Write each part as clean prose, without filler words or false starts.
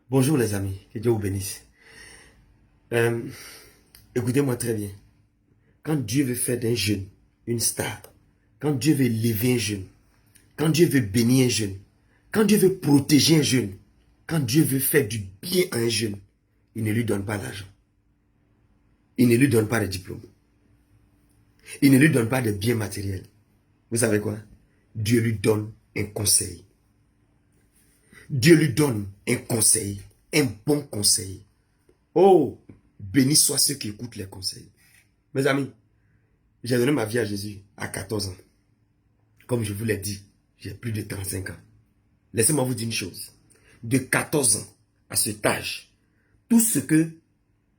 Bonjour les amis, que Dieu vous bénisse. Euh, Écoutez-moi très bien. Quand Dieu veut faire d'un jeune une star, quand Dieu veut élever un jeune, quand Dieu veut bénir un jeune, quand Dieu veut protéger un jeune, quand Dieu veut faire du bien à un jeune, il ne lui donne pas l'argent. Il ne lui donne pas de diplôme. Il ne lui donne pas de biens matériels. Vous savez quoi? Dieu lui donne un conseil. Dieu lui donne un conseil, un bon conseil. Oh, béni soient ceux qui écoutent les conseils. Mes amis, j'ai donné ma vie à Jésus à 14 ans. Comme je vous l'ai dit, j'ai plus de 35 ans. Laissez-moi vous dire une chose. De 14 ans à cet âge, tout ce que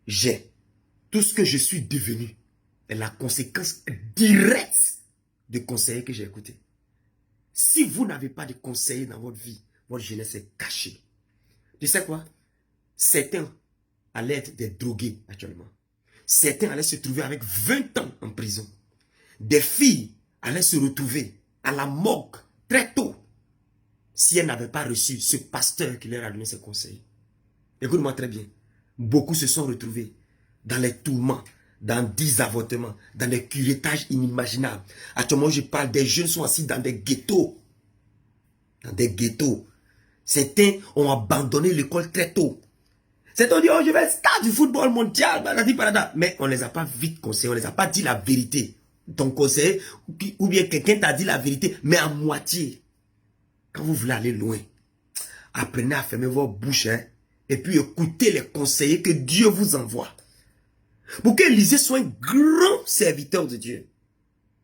j'ai, tout ce que je suis devenu, est la conséquence directe des conseils que j'ai écoutés. Si vous n'avez pas de conseils dans votre vie, votre jeunesse est cachée. Tu sais quoi? Certains allaient être des drogués actuellement. Certains allaient se trouver avec 20 ans en prison. Des filles allaient se retrouver à la morgue très tôt si elles n'avaient pas reçu ce pasteur qui leur a donné ses conseils. Écoute-moi très bien. Beaucoup se sont retrouvés dans les tourments, dans 10 avortements, dans des curettages inimaginables. Actuellement, je parle, des jeunes sont assis dans des ghettos. Dans des ghettos. Certains ont abandonné l'école très tôt. Certains ont dit, oh, je vais être star du football mondial. Mais on ne les a pas vite conseillés, on ne les a pas dit la vérité. Ton conseiller, ou bien quelqu'un t'a dit la vérité, mais à moitié. Quand vous voulez aller loin, apprenez à fermer vos bouches, hein, et puis écoutez les conseillers que Dieu vous envoie. Pour qu'Élisée soit un grand serviteur de Dieu,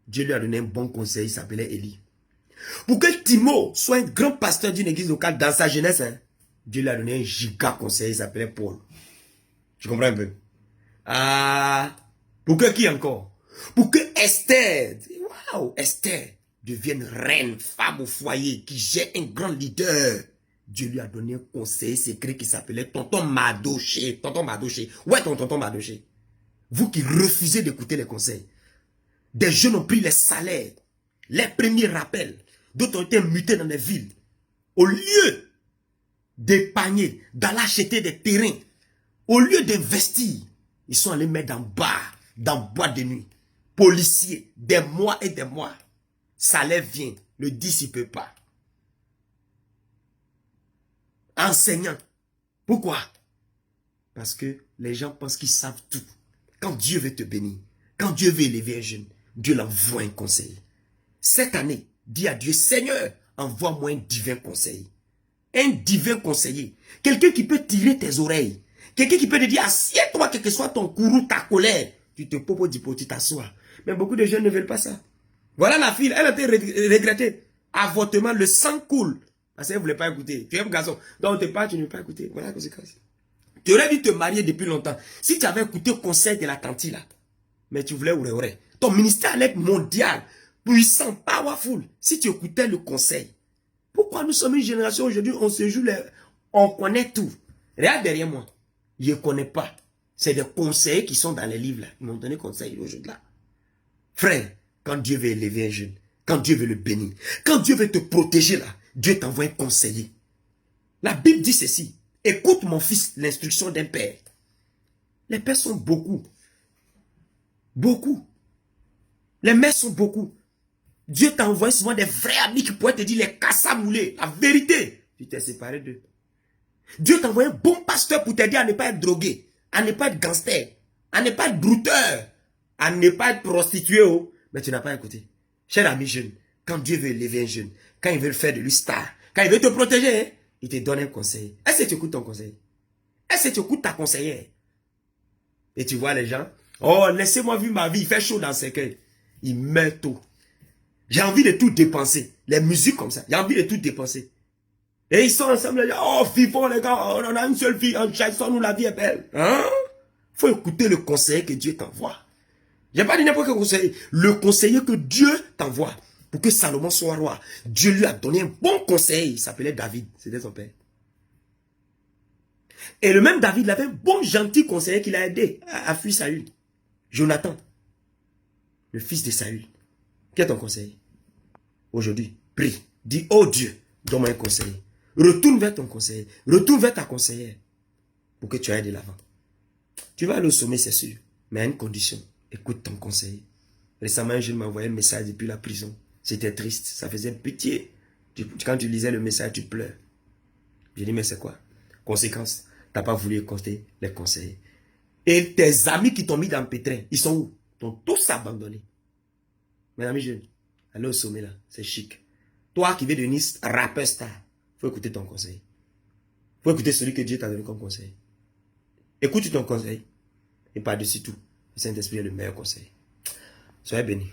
Dieu lui a donné un bon conseil, il s'appelait Élie. Pour que Timo soit un grand pasteur d'une église locale dans sa jeunesse, hein, Dieu lui a donné un giga conseil, il s'appelait Paul. Tu comprends un peu? Ah, pour que qui encore? Pour que Esther, waouh, Esther devienne reine, femme au foyer, qui gère un grand leader. Dieu lui a donné un conseil secret qui s'appelait Tonton Madoché. Tonton Madoché. Ouais, tonton Madoché. Vous qui refusez d'écouter les conseils. Des jeunes ont pris les salaires, les premiers rappels. D'autres ont été mutés dans les villes. Au lieu d'épargner, d'aller acheter des terrains, au lieu d'investir, ils sont allés mettre dans boîte de nuit. Policiers, des mois et des mois. Salaire vient, le 10 il ne peut pas. Enseignant. Pourquoi? Parce que les gens pensent qu'ils savent tout. Quand Dieu veut te bénir, quand Dieu veut élever un jeune, Dieu l'envoie un conseil. Cette année, dis à Dieu, Seigneur, envoie-moi un divin conseil. Un divin conseiller. Quelqu'un qui peut tirer tes oreilles. Quelqu'un qui peut te dire, assieds-toi, quel que soit ton courroux, ta colère. Tu te proposes tu t'assois. Mais beaucoup de jeunes ne veulent pas ça. Voilà la fille, elle a été regrettée. Avortement, le sang coule. Parce qu'elle ne voulait pas écouter. Tu es un garçon. Donc, tu ne veux pas écouter. Voilà la conséquence. Tu aurais dû te marier depuis longtemps. Si tu avais écouté le conseil de la tante là, mais tu voulais aurait. Ton ministère allait être mondial, puissant, powerful. Si tu écoutais le conseil. Pourquoi nous sommes une génération aujourd'hui, on se joue, on connaît tout. Regarde derrière moi. Je ne connais pas. C'est des conseils qui sont dans les livres là. Ils m'ont donné conseil aujourd'hui là. Frère, quand Dieu veut élever un jeune, quand Dieu veut le bénir, quand Dieu veut te protéger là, Dieu t'envoie un conseiller. La Bible dit ceci. Écoute mon fils, l'instruction d'un père. Les pères sont beaucoup. Beaucoup. Les mères sont beaucoup. Dieu t'a envoyé souvent des vrais amis qui pourraient te dire les cassamoulés, la vérité. Tu t'es séparé d'eux. Dieu t'a envoyé un bon pasteur pour t'aider à ne pas être drogué, à ne pas être gangster, à ne pas être brouteur, à ne pas être prostitué. Oh. Mais tu n'as pas écouté. Cher ami jeune, quand Dieu veut élever un jeune, quand il veut le faire de lui star, quand il veut te protéger, hein, il te donne un conseil. Est-ce que tu écoutes ton conseil? Est-ce que tu écoutes ta conseillère? Et tu vois les gens, oh, laissez-moi vivre ma vie, il fait chaud dans ce cœurs. Il meurt tôt. J'ai envie de tout dépenser. Les musiques comme ça, j'ai envie de tout dépenser. Et ils sont ensemble, là, oh, vivons les gars, on a une seule fille, en chassons-nous, la vie est belle. Hein? Faut écouter le conseiller que Dieu t'envoie. J'ai pas dit n'importe quel conseiller. Le conseiller que Dieu t'envoie pour que Salomon soit roi. Dieu lui a donné un bon conseil. Il s'appelait David. C'était son père. Et le même David, il avait un bon, gentil conseiller qui l'a aidé à fuir Saül. Jonathan, le fils de Saül. Quel est ton conseiller? Aujourd'hui, prie. Dis, oh Dieu, donne-moi un conseiller. Retourne vers ton conseiller. Retourne vers ta conseillère pour que tu ailles de l'avant. Tu vas aller au sommet, c'est sûr. Mais à une condition. Écoute ton conseiller. Récemment, un jeune m'a envoyé un message depuis la prison. C'était triste. Ça faisait pitié. Quand tu lisais le message, tu pleures. J'ai dit, mais c'est quoi? Conséquence, tu n'as pas voulu écouter les conseillers. Et tes amis qui t'ont mis dans le pétrin, ils sont où? Ils t'ont tous abandonné. Mes amis jeunes, allez au sommet là, c'est chic. Toi qui veux devenir rappeur star, il faut écouter ton conseil. Il faut écouter celui que Dieu t'a donné comme conseil. Écoute ton conseil. Et par-dessus tout, le Saint-Esprit est le meilleur conseil. Soyez bénis.